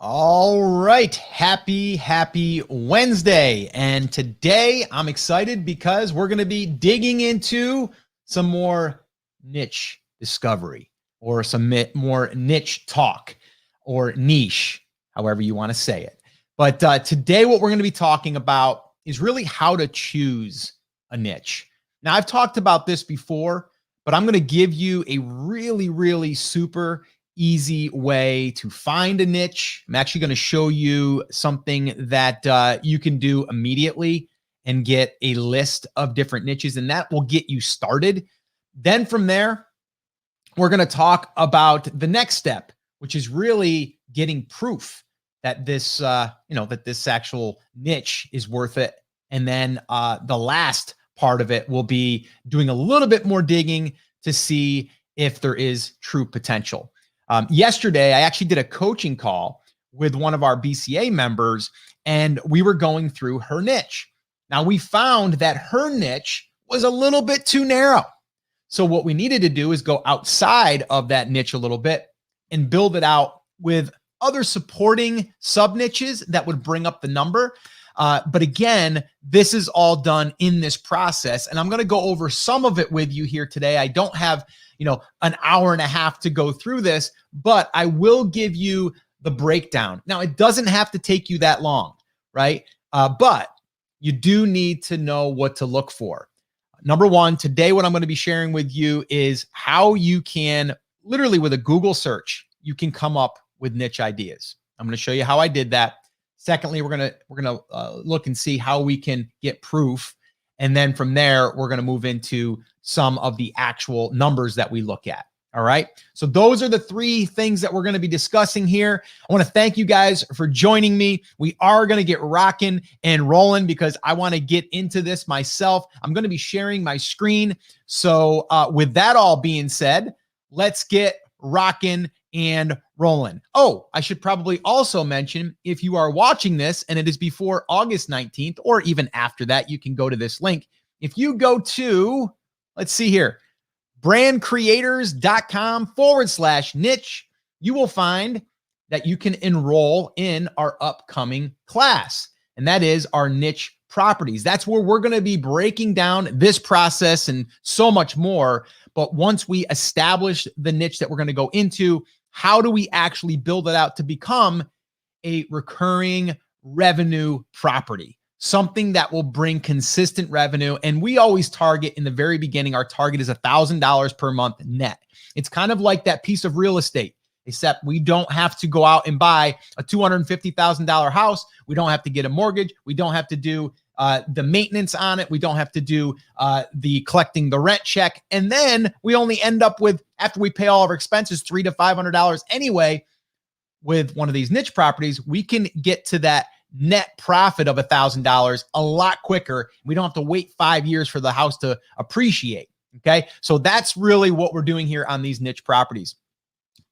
All right. Happy Wednesday. And today I'm excited because we're going to be digging into some more niche discovery or some more niche talk or niche, however you want to say it. But today what we're going to be talking about is really how to choose a niche. Now, I've talked about this before, but I'm going to give you a really super easy way to find a niche. I'm actually going to show you something that you can do immediately and get a list of different niches, and that will get you started. Then from there, we're going to talk about the next step, which is really getting proof that this, that this actual niche is worth it. And then the last part of it will be doing a little bit more digging to see if there is true potential. Yesterday, I actually did a coaching call with one of our BCA members, and we were going through her niche. Now, we found that her niche was a little bit too narrow. So what we needed to do is go outside of that niche a little bit and build it out with other supporting sub niches that would bring up the number. But again, this is all done in this process, and I'm going to go over some of it with you here today. I don't have an hour and a half to go through this, but I will give you the breakdown. Now, it doesn't have to take you that long, right? But you do need to know what to look for. Number one, today, what I'm going to be sharing with you is how you can literally with a Google search, you can come up with niche ideas. I'm going to show you how I did that. Secondly, we're gonna look and see how we can get proof. And then from there, we're going to move into some of the actual numbers that we look at. All right. So those are the three things that we're going to be discussing here. I want to thank you guys for joining me. We are going to get rocking and rolling because I want to get into this myself. I'm going to be sharing my screen. So with that all being said, let's get rocking and rolling. Oh, I should probably also mention, if you are watching this and it is before August 19th, or even after that, you can go to this link. If you go to, let's see here, brandcreators.com/niche, you will find that you can enroll in our upcoming class. And that is our niche properties. That's where we're going to be breaking down this process and so much more. But once we establish the niche that we're going to go into, how do we actually build it out to become a recurring revenue property? Something that will bring consistent revenue. And we always target in the very beginning, our target is $1,000 per month net. It's kind of like that piece of real estate, except we don't have to go out and buy a $250,000 house. We don't have to get a mortgage. We don't have to do the maintenance on it. We don't have to do the collecting the rent check. And then we only end up with, after we pay all of our expenses, $300 to $500 anyway. With one of these niche properties, we can get to that net profit of $1,000 a lot quicker. We don't have to wait 5 years for the house to appreciate. Okay. So that's really what we're doing here on these niche properties.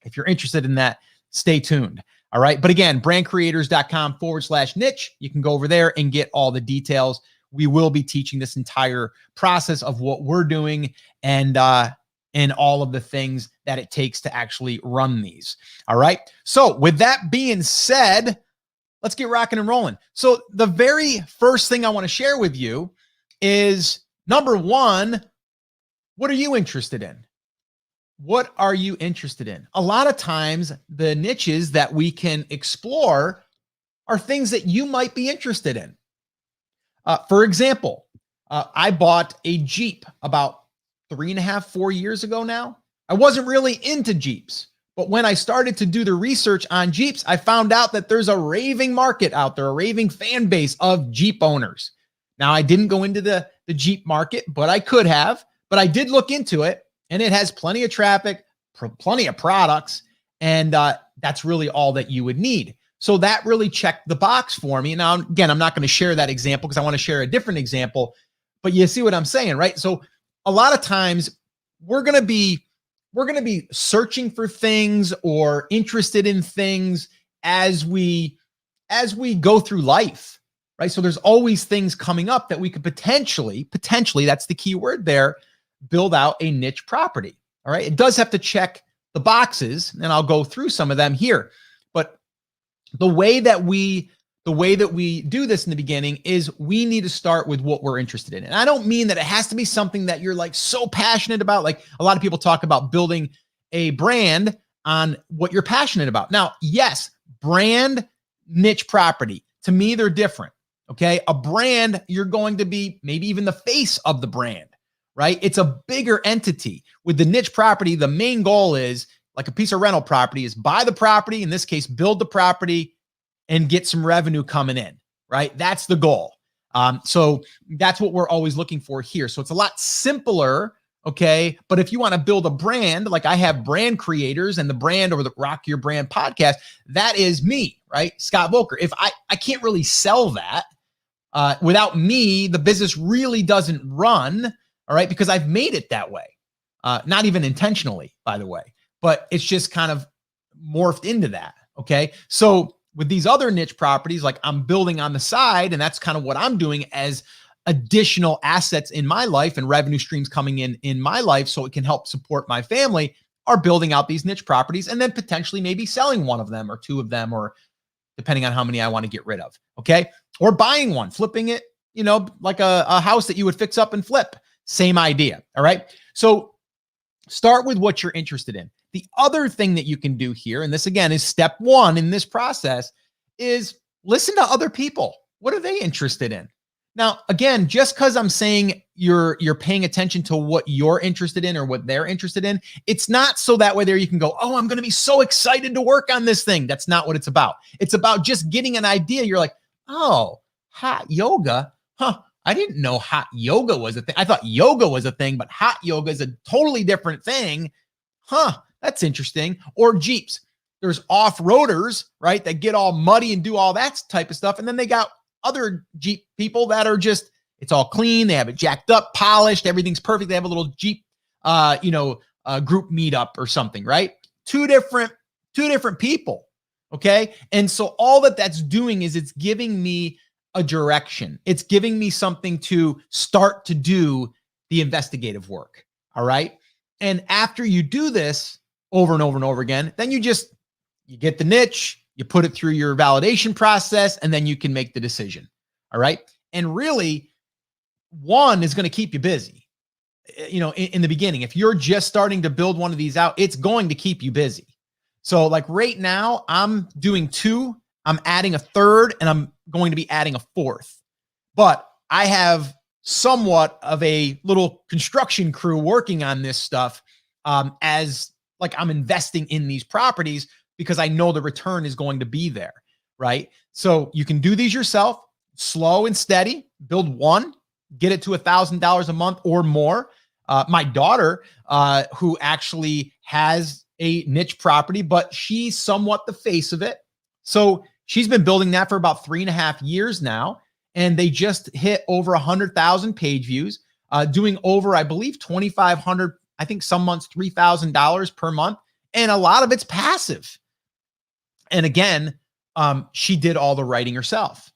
If you're interested in that, stay tuned. All right. But again, brandcreators.com/niche. You can go over there and get all the details. We will be teaching this entire process of what we're doing and all of the things that it takes to actually run these. All right. So with that being said, let's get rocking and rolling. So the very first thing I want to share with you is, number one, what are you interested in? What are you interested in? A lot of times the niches that we can explore are things that you might be interested in. For example, I bought a Jeep about 3.5, 4 years ago now. I wasn't really into Jeeps, but when I started to do the research on Jeeps, I found out that there's a raving market out there, a raving fan base of Jeep owners. Now, I didn't go into the Jeep market, but I could have, but I did look into it. And it has plenty of traffic, plenty of products, and that's really all that you would need. So that really checked the box for me. Now, again, I'm not going to share that example because I want to share a different example, but you see what I'm saying, right? So a lot of times we're going to be searching for things or interested in things as we go through life, right? So there's always things coming up that we could potentially, that's the key word there, build out a niche property. All right. It does have to check the boxes, and I'll go through some of them here. But the way that we do this in the beginning is we need to start with what we're interested in. And I don't mean that it has to be something that you're like so passionate about. Like a lot of people talk about building a brand on what you're passionate about. Now, yes, brand, niche, property. To me, they're different. Okay. A brand, you're going to be maybe even the face of the brand, right? It's a bigger entity. With the niche property, the main goal is like a piece of rental property is buy the property, in this case, build the property and get some revenue coming in, right? That's the goal. So that's what we're always looking for here. So it's a lot simpler, okay? But if you want to build a brand, like I have brand creators and the brand or the Rock Your Brand podcast, that is me, right? Scott Volker. If I can't really sell that, without me, the business really doesn't run, all right? Because I've made it that way. Not even intentionally, by the way, but it's just kind of morphed into that, okay? So with these other niche properties, like I'm building on the side, and that's kind of what I'm doing as additional assets in my life and revenue streams coming in my life so it can help support my family, are building out these niche properties and then potentially maybe selling one of them or two of them, or depending on how many I want to get rid of, okay? Or buying one, flipping it, like a house that you would fix up and flip. Same idea, all right? So start with what you're interested in. The other thing that you can do here, and this again is step one in this process, is listen to other people. What are they interested in? Now, again, just because I'm saying you're paying attention to what you're interested in or what they're interested in, it's not so that way there you can go, oh, I'm going to be so excited to work on this thing. That's not what it's about. It's about just getting an idea. You're like, oh, hot yoga. Huh. I didn't know hot yoga was a thing. I thought yoga was a thing, but hot yoga is a totally different thing. Huh. That's interesting. Or Jeeps. There's off-roaders, right, that get all muddy and do all that type of stuff. And then they got other Jeep people that are just, it's all clean. They have it jacked up, polished. Everything's perfect. They have a little Jeep, group meetup or something, right? Two different people. Okay. And so all that's doing is it's giving me a direction. It's giving me something to start to do the investigative work. All right. And after you do this over and over and over again, then you get the niche, you put it through your validation process, and then you can make the decision. All right. And really, one is going to keep you busy. In the beginning, if you're just starting to build one of these out, it's going to keep you busy. So like right now, I'm doing 2, I'm adding a 3rd, and I'm going to be adding a 4th. But I have somewhat of a little construction crew working on this stuff as like I'm investing in these properties because I know the return is going to be there, right? So you can do these yourself, slow and steady, build one, get it to $1,000 a month or more. My daughter, who actually has a niche property, but she's somewhat the face of it. So she's been building that for about 3.5 years now. And they just hit over 100,000 page views, doing over, I believe, 2,500, I think some months, $3,000 per month. And a lot of it's passive. And again, she did all the writing herself.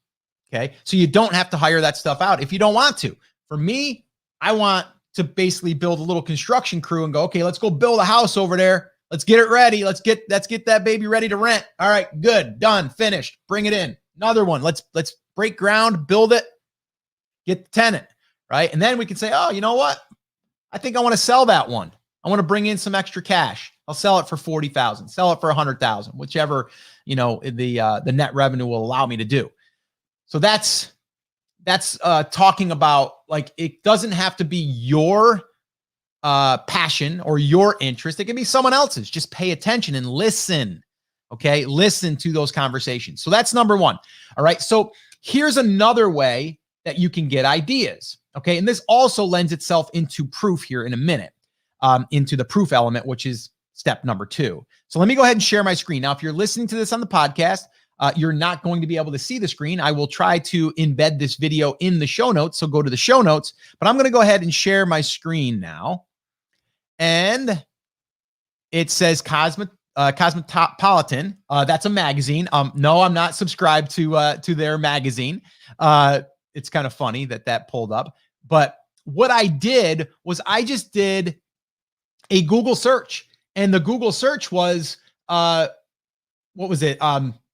Okay. So you don't have to hire that stuff out if you don't want to. For me, I want to basically build a little construction crew and go, okay, let's go build a house over there. Let's get it ready. Let's get that baby ready to rent. All right, good, done, finished. Bring it in. Another one. Let's break ground, build it, get the tenant, right? And then we can say, oh, you know what? I think I want to sell that one. I want to bring in some extra cash. I'll sell it for 40,000, sell it for 100,000, whichever, the net revenue will allow me to do. So that's talking about, like, it doesn't have to be your passion or your interest. It can be someone else's. Just pay attention and listen. Okay. Listen to those conversations. So that's number one. All right. So here's another way that you can get ideas. Okay. And this also lends itself into proof here in a minute, into the proof element, which is step number 2. So let me go ahead and share my screen. Now, if you're listening to this on the podcast, you're not going to be able to see the screen. I will try to embed this video in the show notes. So go to the show notes, but I'm going to go ahead and share my screen now. And it says Cosmopolitan. That's a magazine. No, I'm not subscribed to their magazine. It's kind of funny that pulled up. But what I did was I just did a Google search, and the Google search was what was it?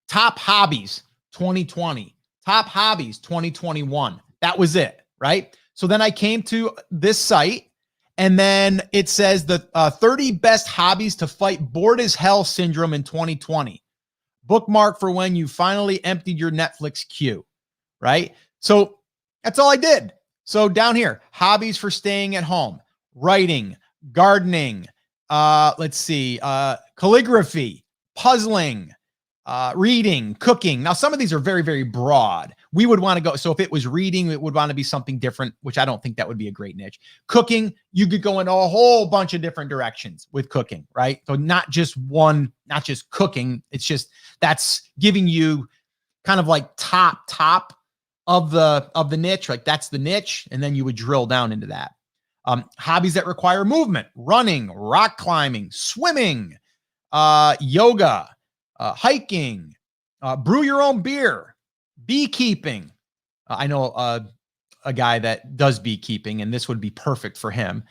Top hobbies 2020, top hobbies 2021. That was it, right? So then I came to this site, and then it says the 30 best hobbies to fight bored as hell syndrome in 2020. Bookmark for when you finally emptied your Netflix queue, right? So that's all I did. So down here, hobbies for staying at home, writing, gardening, let's see, calligraphy, puzzling, reading, cooking. Now, some of these are very, very broad. We would want to go. So if it was reading, it would want to be something different, which I don't think that would be a great niche. Cooking, you could go in a whole bunch of different directions with cooking, right? So not just one, not just cooking. It's just, that's giving you kind of like top of the niche. Like that's the niche. And then you would drill down into that. Hobbies that require movement, running, rock climbing, swimming, yoga, hiking, brew your own beer, beekeeping. I know a guy that does beekeeping, and this would be perfect for him.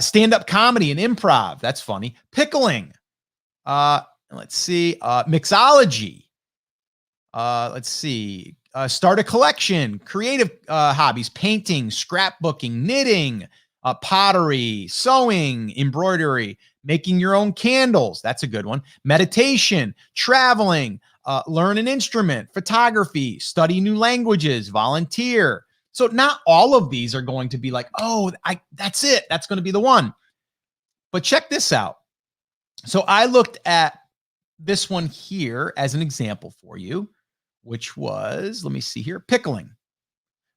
Stand-up comedy and improv. That's funny. Pickling. Let's see. Mixology. Let's see. Start a collection. Creative hobbies. Painting, scrapbooking, knitting, pottery, sewing, embroidery, making your own candles. That's a good one. Meditation, traveling, learn an instrument, photography, study new languages, volunteer. So not all of these are going to be like, oh, that's it. That's going to be the one. But check this out. So I looked at this one here as an example for you, which was, let me see here, pickling.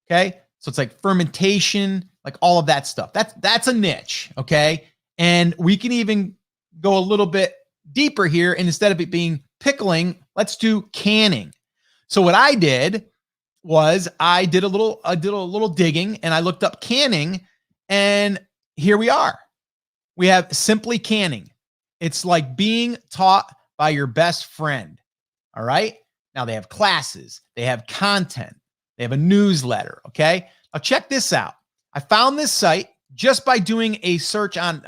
Okay. So it's like fermentation, like all of that stuff. That's a niche. Okay. And we can even go a little bit deeper here. And instead of it being pickling, let's do canning. So what I did was I did a little digging, and I looked up canning, and here we are. We have simply canning. It's like being taught by your best friend. All right. Now they have classes, they have content, they have a newsletter. Okay. Now check this out. I found this site just by doing a search on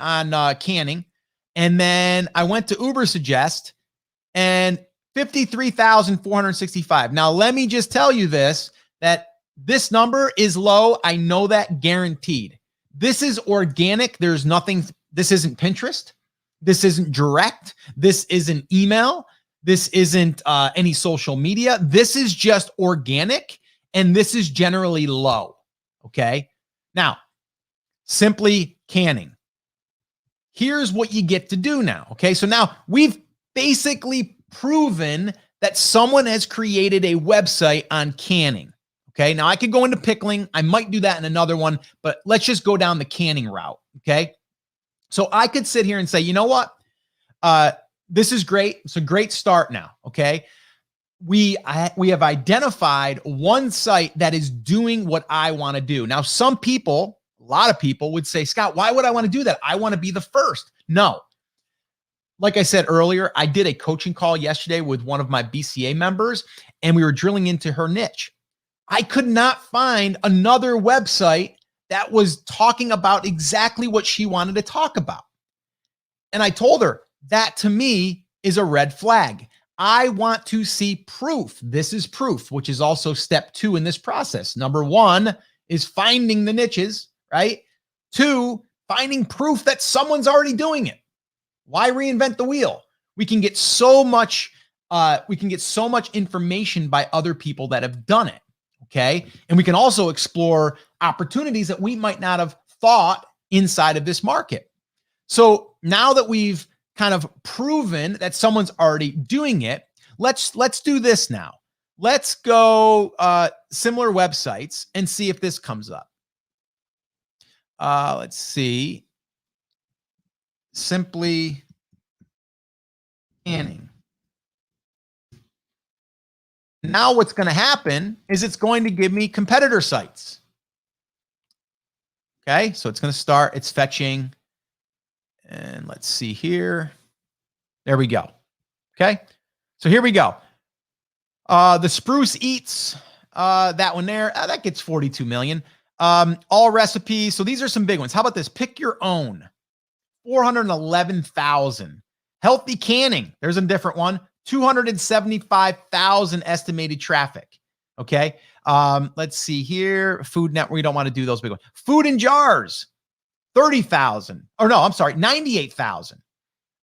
canning. And then I went to Ubersuggest, and 53,465. Now, let me just tell you that this number is low. I know that guaranteed. This is organic. There's nothing. This isn't Pinterest. This isn't direct. This isn't email. This isn't any social media. This is just organic, and this is generally low. Okay. Now, simply canning. Here's what you get to do now. Okay. So now we've basically proven that someone has created a website on canning. Okay. Now I could go into pickling. I might do that in another one, but let's just go down the canning route. Okay. So I could sit here and say, you know what? This is great. It's a great start now. Okay. We have identified one site that is doing what I want to do. Now, some people, a lot of people would say, Scott, why would I want to do that? I want to be the first. No. Like I said earlier, I did a coaching call yesterday with one of my BCA members, and we were drilling into her niche. I could not find another website that was talking about exactly what she wanted to talk about. And I told her that, to me, is a red flag. I want to see proof. This is proof, which is also step 2 in this process. Number 1 is finding the niches, right? 2, finding proof that someone's already doing it. Why reinvent the wheel? We can get so much information by other people that have done it. Okay. And we can also explore opportunities that we might not have thought inside of this market. So now that we've kind of proven that someone's already doing it, let's do this now. Let's go similar websites and see if this comes up. Let's see. Simply canning. Now what's going to happen is it's going to give me competitor sites. Okay, so it's going to start, it's fetching. And let's see here. There we go. Okay, so here we go. The Spruce Eats, that one there, that gets 42 million. All recipes. So these are some big ones. How about this? Pick your own. 411,000. Healthy canning. There's a different one. 275,000 estimated traffic. Okay. Let's see here. Food Network. We don't want to do those big ones. Food in Jars, 30,000. Or no, I'm sorry, 98,000.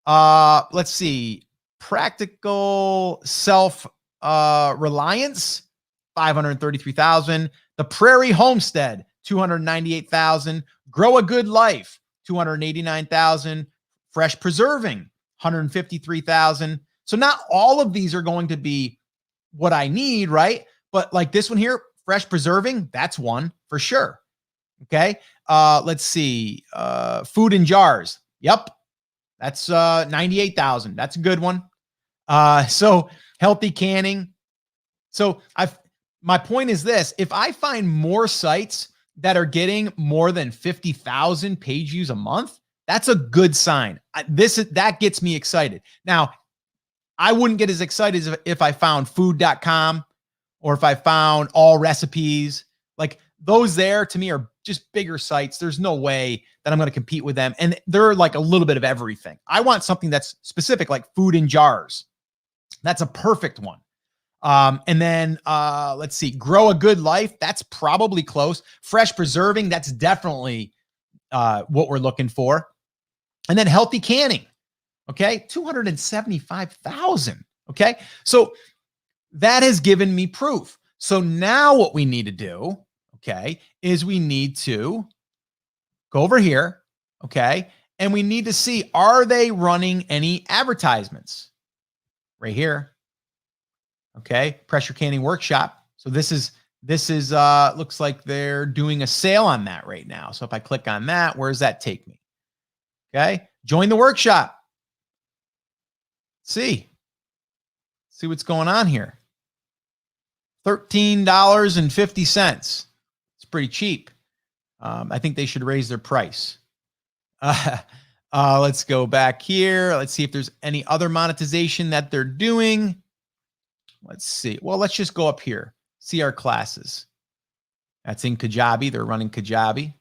Let's see. Practical Self Reliance, 533,000. The Prairie Homestead, 298,000. Grow a Good Life, 289,000. Fresh Preserving, 153,000. So not all of these are going to be what I need, right? But like this one here, Fresh Preserving, that's one for sure. Okay. Let's see. Food in Jars. Yep. That's 98,000. That's a good one. So Healthy Canning. So my point is this: if I find more sites that are getting more than 50,000 page views a month, that's a good sign. That gets me excited. Now, I wouldn't get as excited if I found food.com or if I found All Recipes. Like those there to me are just bigger sites. There's no way that I'm going to compete with them. And they're like a little bit of everything. I want something that's specific, like Food in Jars. That's a perfect one. And then let's see, Grow a Good Life. That's probably close. Fresh Preserving. That's definitely what we're looking for. And then Healthy Canning. Okay. 275,000. Okay. So that has given me proof. So now what we need to do, okay, is we need to go over here, okay, and we need to see, are they running any advertisements? Right here, okay, Pressure Canning Workshop. So this is looks like they're doing a sale on that right now. So if I click on that, where does that take me? Okay, join the workshop. See what's going on here. $13.50. It's pretty cheap. I think they should raise their price. Let's go back here. Let's see if there's any other monetization that they're doing. Let's see. Well, let's just go up here. See our classes. That's in Kajabi. They're running Kajabi.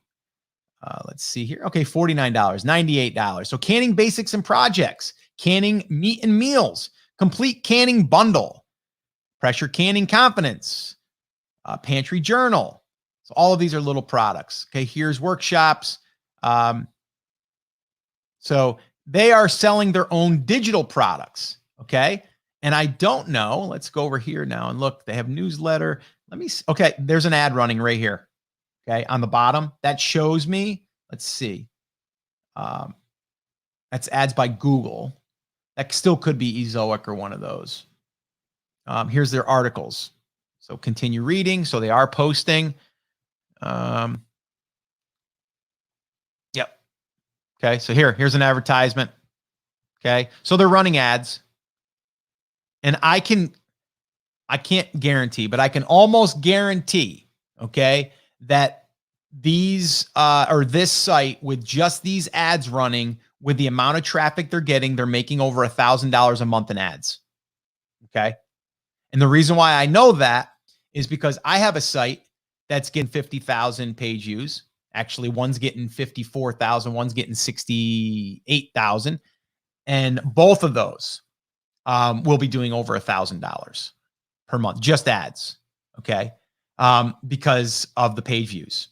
Let's see here. Okay, $49, $98. So canning basics and projects, canning meat and meals, complete canning bundle, Pressure Canning Confidence, Pantry Journal. So all of these are little products. Okay, here's workshops. So they are selling their own digital products. Okay, and I don't know. Let's go over here now and look. They have newsletter. Let me see. Okay, there's an ad running right here. Okay, on the bottom that shows me. Let's see. That's ads by Google. That still could be Ezoic or one of those. Here's their articles. So continue reading. So they are posting. Yep. Okay. So here's an advertisement. Okay. So they're running ads. And I can't guarantee, but I can almost guarantee, okay, that these or this site with just these ads running, with the amount of traffic they're getting, they're making over $1,000 a month in ads. Okay. And the reason why I know that is because I have a site that's getting 50,000 page views. Actually, one's getting 54,000, one's getting 68,000. And both of those will be doing over $1,000 per month, just ads. Okay. Because of the page views.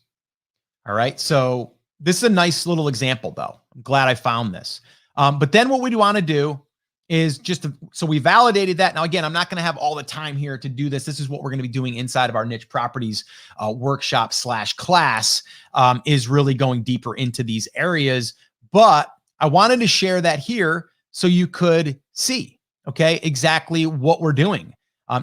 All right. So this is a nice little example though. I'm glad I found this. But then what we want to do is so we validated that. Now, again, I'm not going to have all the time here to do this. This is what we're going to be doing inside of our niche properties workshop / class, is really going deeper into these areas. But I wanted to share that here so you could see, okay, exactly what we're doing.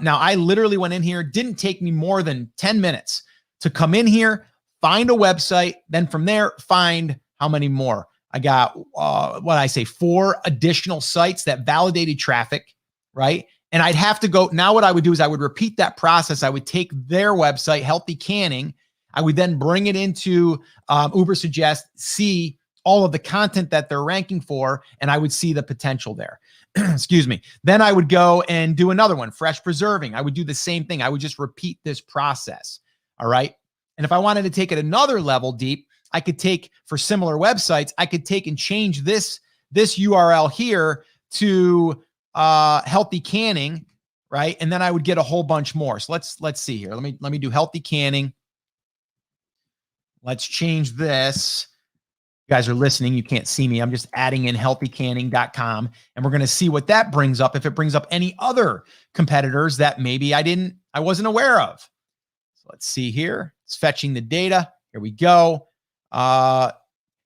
Now, I literally went in here. Didn't take me more than 10 minutes to come in here, find a website, then from there, find how many more. I got, 4 additional sites that validated traffic, right? And I'd have to go, now what I would do is I would repeat that process. I would take their website, Healthy Canning. I would then bring it into Ubersuggest, see all of the content that they're ranking for, and I would see the potential there. Excuse me. Then I would go and do another one, Fresh Preserving. I would do the same thing. I would just repeat this process. All right. And if I wanted to take it another level deep, I could take, for similar websites, I could take and change this URL here to healthy canning, right? And then I would get a whole bunch more. So let's see here. Let me do healthy canning. Let's change this. You guys are listening. You can't see me. I'm just adding in healthycanning.com, and we're going to see what that brings up. If it brings up any other competitors that maybe I wasn't aware of. So let's see here. It's fetching the data. Here we go.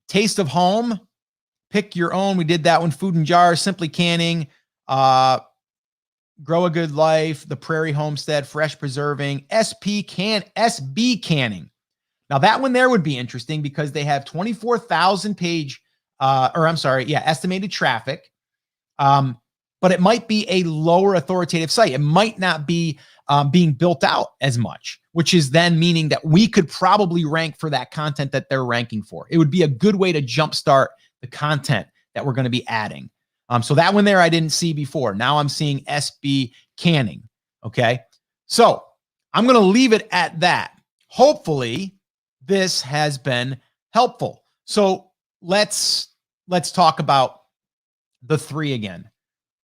Taste of Home. Pick your own. We did that one. Food in Jars, Simply Canning, Grow a Good Life, The Prairie Homestead, Fresh Preserving, SB Canning. Now that one there would be interesting because they have 24,000 page, estimated traffic. But it might be a lower authoritative site. It might not be being built out as much, which is then meaning that we could probably rank for that content that they're ranking for. It would be a good way to jumpstart the content that we're going to be adding. So that one there I didn't see before. Now I'm seeing SB Canning. Okay. So I'm going to leave it at that. Hopefully this has been helpful. So let's talk about the three again.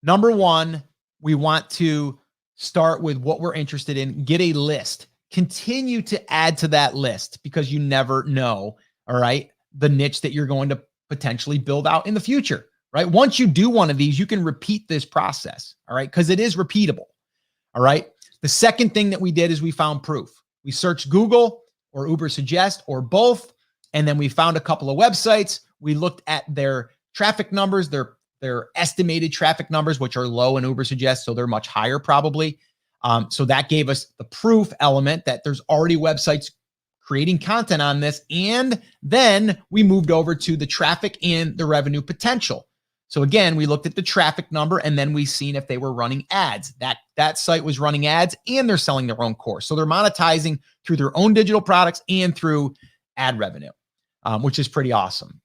Number one, we want to start with what we're interested in, get a list, continue to add to that list because you never know, all right, the niche that you're going to potentially build out in the future, right? Once you do one of these, you can repeat this process, all right, because it is repeatable, all right? The second thing that we did is we found proof. We searched Google or Uber Suggest or both, and then we found a couple of websites. We looked at their traffic numbers, their estimated traffic numbers, which are low in Uber Suggest, so they're much higher probably. So that gave us the proof element that there's already websites creating content on this. And then we moved over to the traffic and the revenue potential. So again, we looked at the traffic number and then we seen if they were running ads. That site was running ads and they're selling their own course. So they're monetizing through their own digital products and through ad revenue, which is pretty awesome.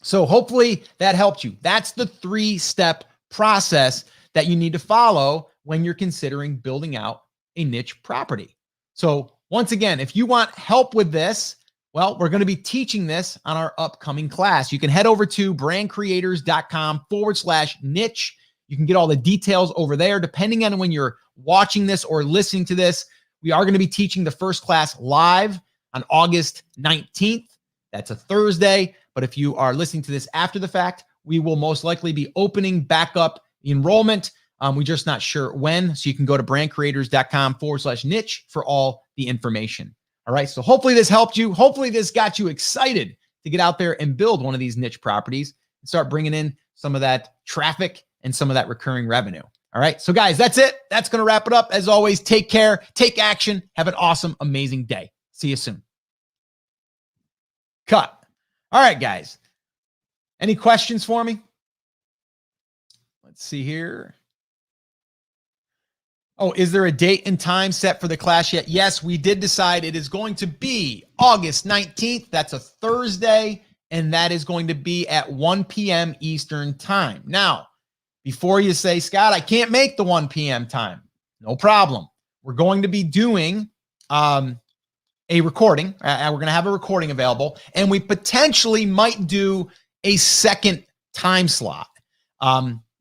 So hopefully that helped you. That's the 3-step process that you need to follow when you're considering building out a niche property. So once again, if you want help with this, well, we're going to be teaching this on our upcoming class. You can head over to brandcreators.com/niche. You can get all the details over there. Depending on when you're watching this or listening to this, we are going to be teaching the first class live on August 19th. That's a Thursday. But if you are listening to this after the fact, we will most likely be opening back up enrollment. We're just not sure when. So you can go to brandcreators.com/niche for all the information. All right. So hopefully this helped you. Hopefully this got you excited to get out there and build one of these niche properties and start bringing in some of that traffic and some of that recurring revenue. All right. So guys, that's it. That's going to wrap it up. As always, take care, take action, have an awesome, amazing day. See you soon. Cut. All right, guys. Any questions for me? Let's see here. Oh, is there a date and time set for the class yet? Yes, we did decide it is going to be August 19th. That's a Thursday, and that is going to be at 1 p.m. Eastern time. Now, before you say, Scott, I can't make the 1 p.m. time. No problem. We're going to be doing a recording. We're going to have a recording available, and we potentially might do a second time slot.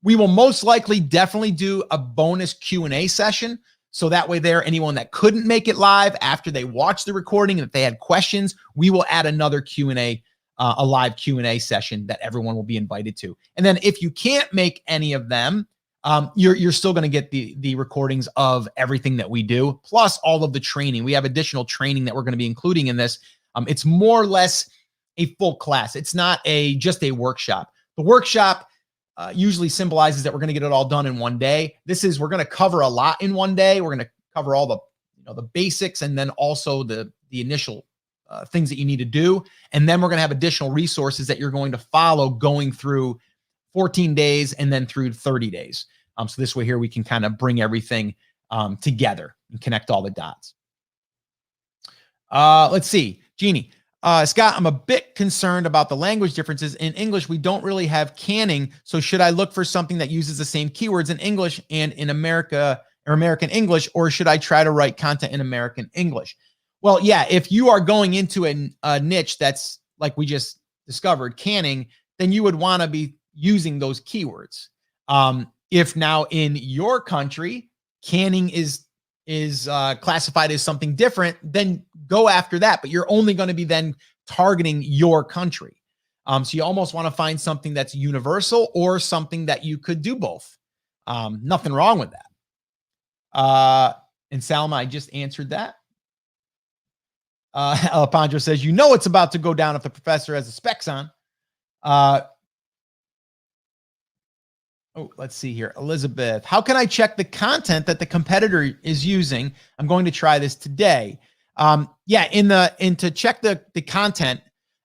We will most likely definitely do a bonus Q&A session. So that way there, anyone that couldn't make it live after they watched the recording, and if they had questions, we will add another Q&A, a live Q&A session that everyone will be invited to. And then if you can't make any of them, you're still going to get the recordings of everything that we do, plus all of the training. We have additional training that we're going to be including in this. It's more or less a full class. It's not just a workshop. The workshop usually symbolizes that we're going to get it all done in one day. We're going to cover a lot in one day. We're going to cover all the basics and then also the initial things that you need to do. And then we're going to have additional resources that you're going to follow going through 14 days and then through 30 days. So this way here, we can kind of bring everything together and connect all the dots. Let's see, Jeannie. Scott, I'm a bit concerned about the language differences. In English, we don't really have canning. So should I look for something that uses the same keywords in English and in America or American English, or should I try to write content in American English? Well, yeah, if you are going into a niche that's like we just discovered, canning, then you would want to be using those keywords. If now in your country, canning is classified as something different, then go after that. But you're only going to be then targeting your country. So you almost want to find something that's universal or something that you could do both. Nothing wrong with that. And Salma, I just answered that. Alejandro says, you know it's about to go down if the professor has the specs on. Let's see here. Elizabeth, how can I check the content that the competitor is using? I'm going to try this today. To check the content,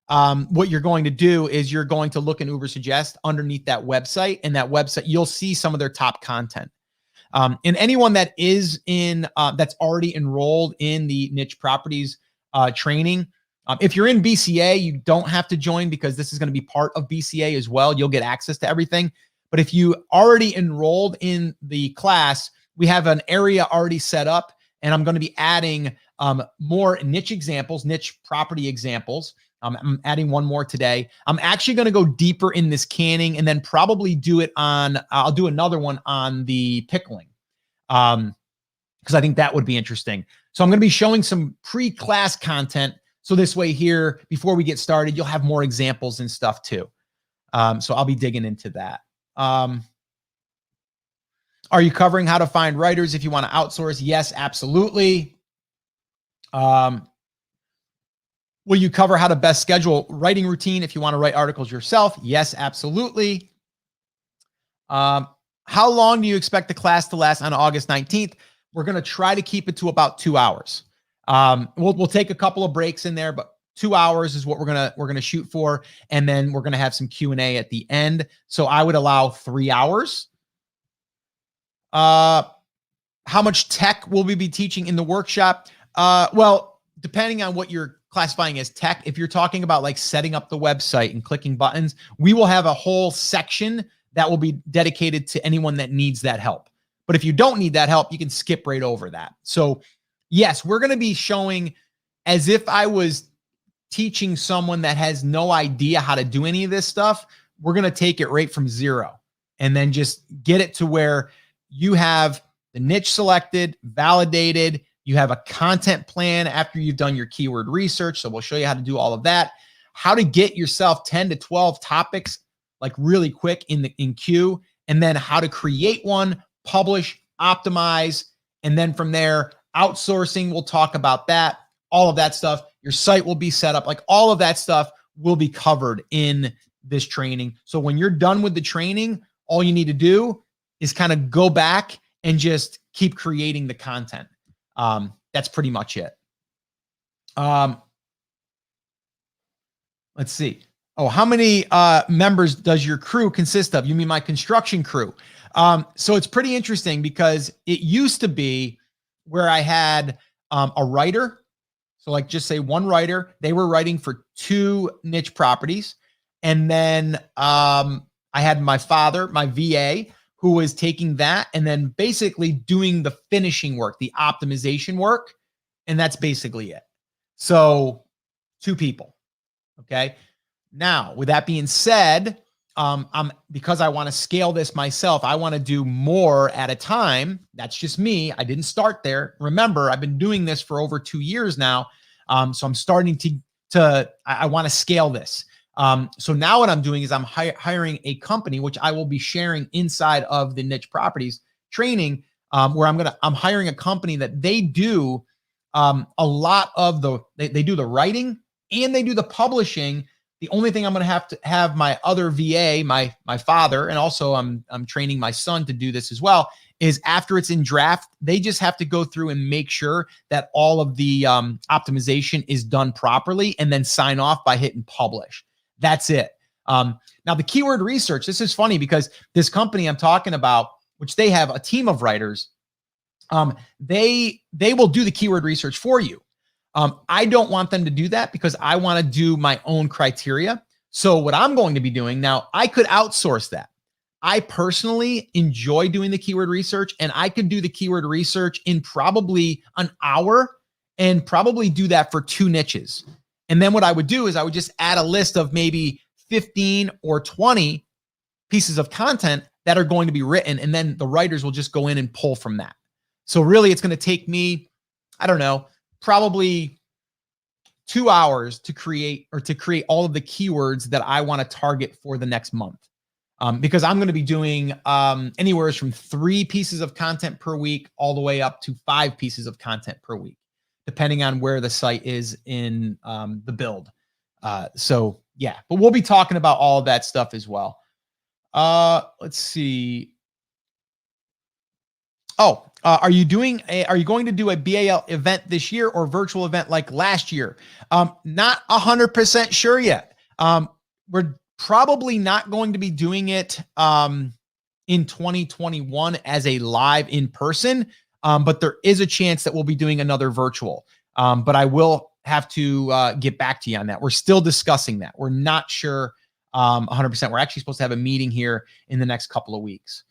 what you're going to do is you're going to look in Ubersuggest underneath that website, and that website, you'll see some of their top content. And anyone that is in, that's already enrolled in the niche properties training, if you're in BCA, you don't have to join because this is going to be part of BCA as well. You'll get access to everything. But if you already enrolled in the class, we have an area already set up, and I'm going to be adding more niche examples, niche property examples. I'm adding one more today. I'm actually going to go deeper in this canning and then probably do it on, I'll do another one on the pickling because I think that would be interesting. So I'm going to be showing some pre-class content. So this way here, before we get started, you'll have more examples and stuff too. So I'll be digging into that. Are you covering how to find writers if you want to outsource? Yes, absolutely. Will you cover how to best schedule writing routine if you want to write articles yourself? Yes, absolutely. How long do you expect the class to last on August 19th? We're going to try to keep it to about 2 hours. We'll take a couple of breaks in there, but 2 hours is what we're gonna shoot for, and then we're gonna have some Q&A at the end. So I would allow 3 hours. How much tech will we be teaching in the workshop? Well, depending on what you're classifying as tech, if you're talking about like setting up the website and clicking buttons, we will have a whole section that will be dedicated to anyone that needs that help. But if you don't need that help, you can skip right over that. So yes, we're gonna be showing as if I was teaching someone that has no idea how to do any of this stuff. We're going to take it right from zero and then just get it to where you have the niche selected, validated. You have a content plan after you've done your keyword research. So we'll show you how to do all of that, how to get yourself 10 to 12 topics like really quick in queue, and then how to create one, publish, optimize. And then from there, outsourcing, we'll talk about that, all of that stuff. Your site will be set up, like all of that stuff will be covered in this training. So when you're done with the training, all you need to do is kind of go back and just keep creating the content. That's pretty much it. Let's see. Oh, how many members does your crew consist of? You mean my construction crew? So it's pretty interesting because it used to be where I had a writer. So like just say one writer, they were writing for 2 niche properties. And then I had my father, my VA, who was taking that and then basically doing the finishing work, the optimization work. And that's basically it. So 2 people. Okay. Now, with that being said, because I want to scale this myself, I want to do more at a time. That's just me. I didn't start there. Remember, I've been doing this for over 2 years now. So I'm starting I want to scale this. So now what I'm doing is I'm hiring a company, which I will be sharing inside of the niche properties training, where I'm hiring a company that they do a lot of they do the writing and they do the publishing. The only thing I'm going to have my other VA, my father, and also I'm training my son to do this as well, is after it's in draft, they just have to go through and make sure that all of the optimization is done properly and then sign off by hitting publish. That's it. Now the keyword research, this is funny because this company I'm talking about, which they have a team of writers, they will do the keyword research for you. I don't want them to do that because I want to do my own criteria. So what I'm going to be doing now, I could outsource that. I personally enjoy doing the keyword research, and I could do the keyword research in probably an hour and probably do that for 2 niches. And then what I would do is I would just add a list of maybe 15 or 20 pieces of content that are going to be written, and then the writers will just go in and pull from that. So really, it's going to take me, I don't know, probably 2 hours to create all of the keywords that I want to target for the next month. Because I'm going to be doing anywhere from 3 pieces of content per week all the way up to 5 pieces of content per week, depending on where the site is in the build. So yeah, but we'll be talking about all of that stuff as well. Let's see. Oh, are you going to do a BAL event this year or virtual event like last year? Not 100% sure yet. We're probably not going to be doing it in 2021 as a live in person, but there is a chance that we'll be doing another virtual. But I will have to get back to you on that. We're still discussing that. We're not sure 100%. We're actually supposed to have a meeting here in the next couple of weeks.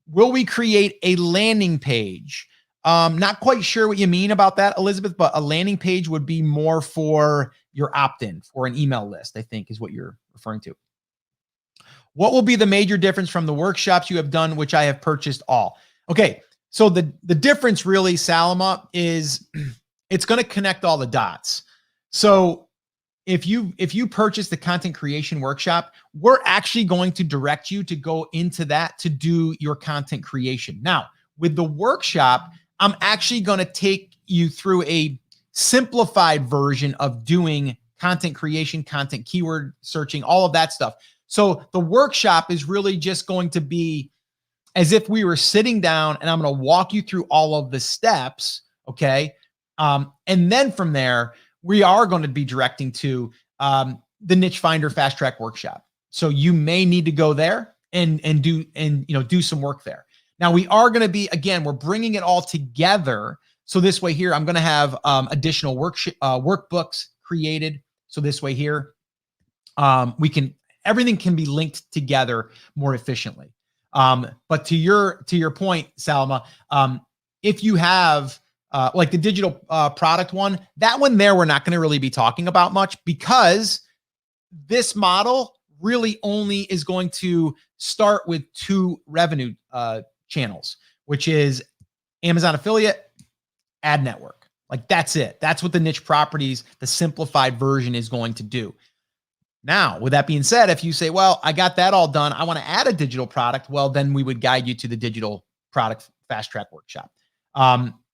Will we create a landing page? Not quite sure what you mean about that, Elizabeth, but a landing page would be more for your opt-in, for an email list, I think is what you're referring to. What will be the major difference from the workshops you have done, which I have purchased all? Okay, so the difference really, Salama, is it's going to connect all the dots. So if you purchase the content creation workshop, we're actually going to direct you to go into that to do your content creation. Now, with the workshop, I'm actually going to take you through a simplified version of doing content creation, content keyword searching, all of that stuff. So the workshop is really just going to be as if we were sitting down and I'm going to walk you through all of the steps. Okay. And then from there, we are going to be directing to the Niche Finder Fast Track Workshop. So you may need to go there and do some work there. Now we are going to be, again, we're bringing it all together. So this way here, I'm going to have additional workbooks created. So this way here, everything can be linked together more efficiently. But to your point, Salma, if you have like the digital product one, that one there, we're not going to really be talking about much because this model really only is going to start with 2 revenue channels, which is Amazon affiliate, ad network. Like that's it. That's what the niche properties, the simplified version is going to do. Now, with that being said, if you say, well, I got that all done, I want to add a digital product, well, then we would guide you to the digital product fast track workshop.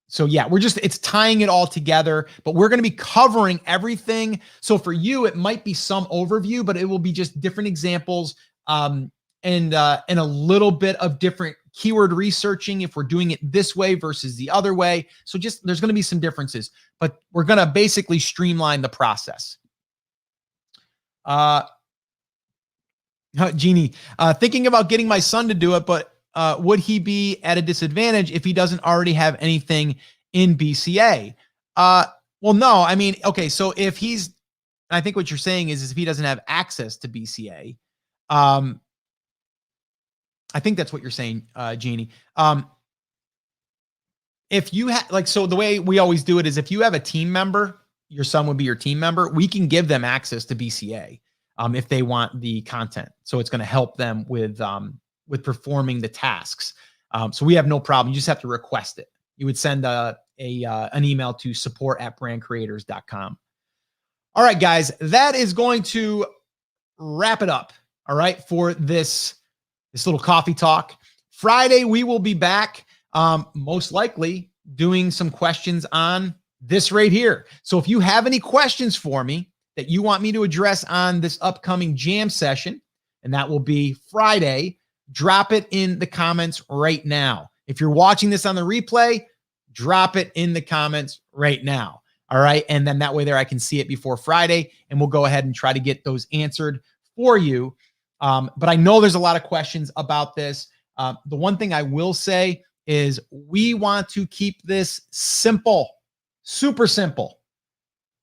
So yeah, it's tying it all together, but we're going to be covering everything. So for you, it might be some overview, but it will be just different examples and a little bit of different keyword researching if we're doing it this way versus the other way. So there's going to be some differences, but we're going to basically streamline the process. Jeannie, thinking about getting my son to do it, but would he be at a disadvantage if he doesn't already have anything in BCA? Well, no, I mean, okay. So I think what you're saying is if he doesn't have access to BCA, I think that's what you're saying, Jeannie. If you have so the way we always do it is if you have a team member, your son would be your team member. We can give them access to BCA if they want the content. So it's going to help them with performing the tasks. So we have no problem. You just have to request it. You would send an email to support@brandcreators.com. All right, guys, that is going to wrap it up. All right, for this little coffee talk. Friday, we will be back, most likely doing some questions on this right here. So if you have any questions for me that you want me to address on this upcoming jam session, and that will be Friday, drop it in the comments right now. If you're watching this on the replay, drop it in the comments right now. All right. And then that way there, I can see it before Friday and we'll go ahead and try to get those answered for you. But I know there's a lot of questions about this. The one thing I will say is we want to keep this simple, super simple,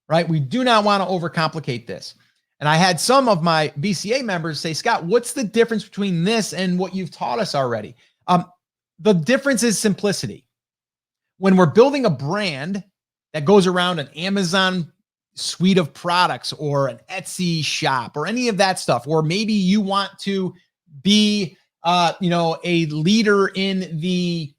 right? We do not want to overcomplicate this. And I had some of my BCA members say, Scott, what's the difference between this and what you've taught us already? The difference is simplicity. When we're building a brand that goes around an Amazon suite of products or an Etsy shop or any of that stuff, or maybe you want to be, a leader in the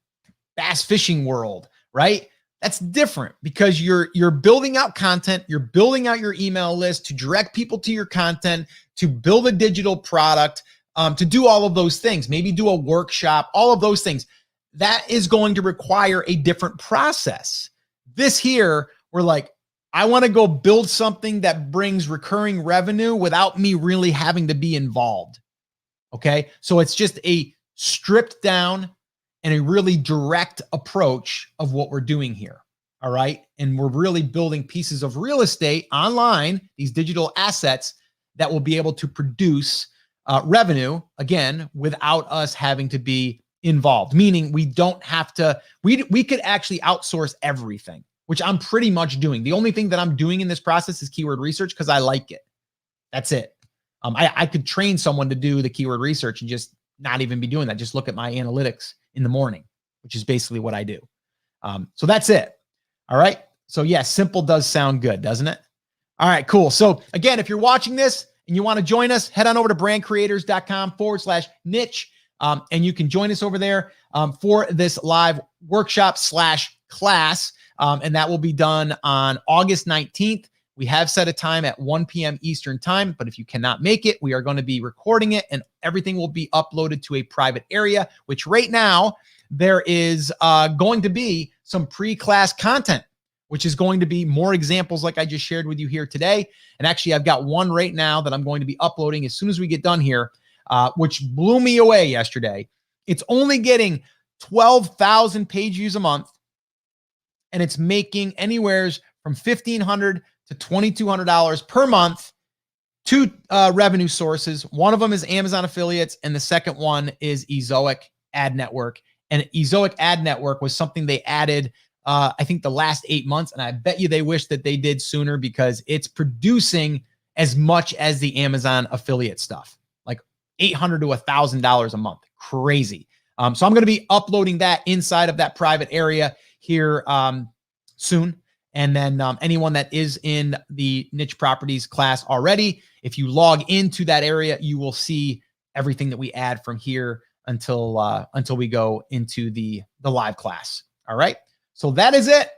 bass fishing world, right? That's different because you're building out content, you're building out your email list to direct people to your content, to build a digital product, to do all of those things, maybe do a workshop, all of those things. That is going to require a different process. This here, we're like, I want to go build something that brings recurring revenue without me really having to be involved. Okay. So it's just a stripped down and a really direct approach of what we're doing here. All right. And we're really building pieces of real estate online, these digital assets that will be able to produce revenue, again, without us having to be involved, meaning we don't have to, we could actually outsource everything, which I'm pretty much doing. The only thing that I'm doing in this process is keyword research because I like it. That's it. I could train someone to do the keyword research and just not even be doing that. Just look at my analytics in the morning, which is basically what I do. So that's it. All right. So yeah, simple does sound good, doesn't it? All right, cool. So again, if you're watching this and you want to join us, head on over to brandcreators.com/niche. And you can join us over there for this live workshop/class. And that will be done on August 19th. We have set a time at 1 p.m. Eastern time, but if you cannot make it, we are going to be recording it and everything will be uploaded to a private area, which right now there is going to be some pre-class content, which is going to be more examples like I just shared with you here today. And actually, I've got one right now that I'm going to be uploading as soon as we get done here, which blew me away yesterday. It's only getting 12,000 page views a month, and it's making anywhere from $1,500 to $2,200 per month. Two revenue sources. One of them is Amazon affiliates, and the second one is Ezoic Ad Network. And Ezoic Ad Network was something they added, I think, the last 8 months, and I bet you they wish that they did sooner because it's producing as much as the Amazon affiliate stuff, like $800 to $1,000 a month. Crazy. So I'm going to be uploading that inside of that private area here soon. And then anyone that is in the Niche Properties class already, if you log into that area, you will see everything that we add from here until we go into the live class. All right. So that is it.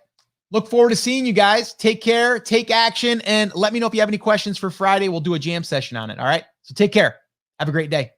Look forward to seeing you guys. Take care, take action, and let me know if you have any questions for Friday. We'll do a jam session on it. All right. So take care. Have a great day.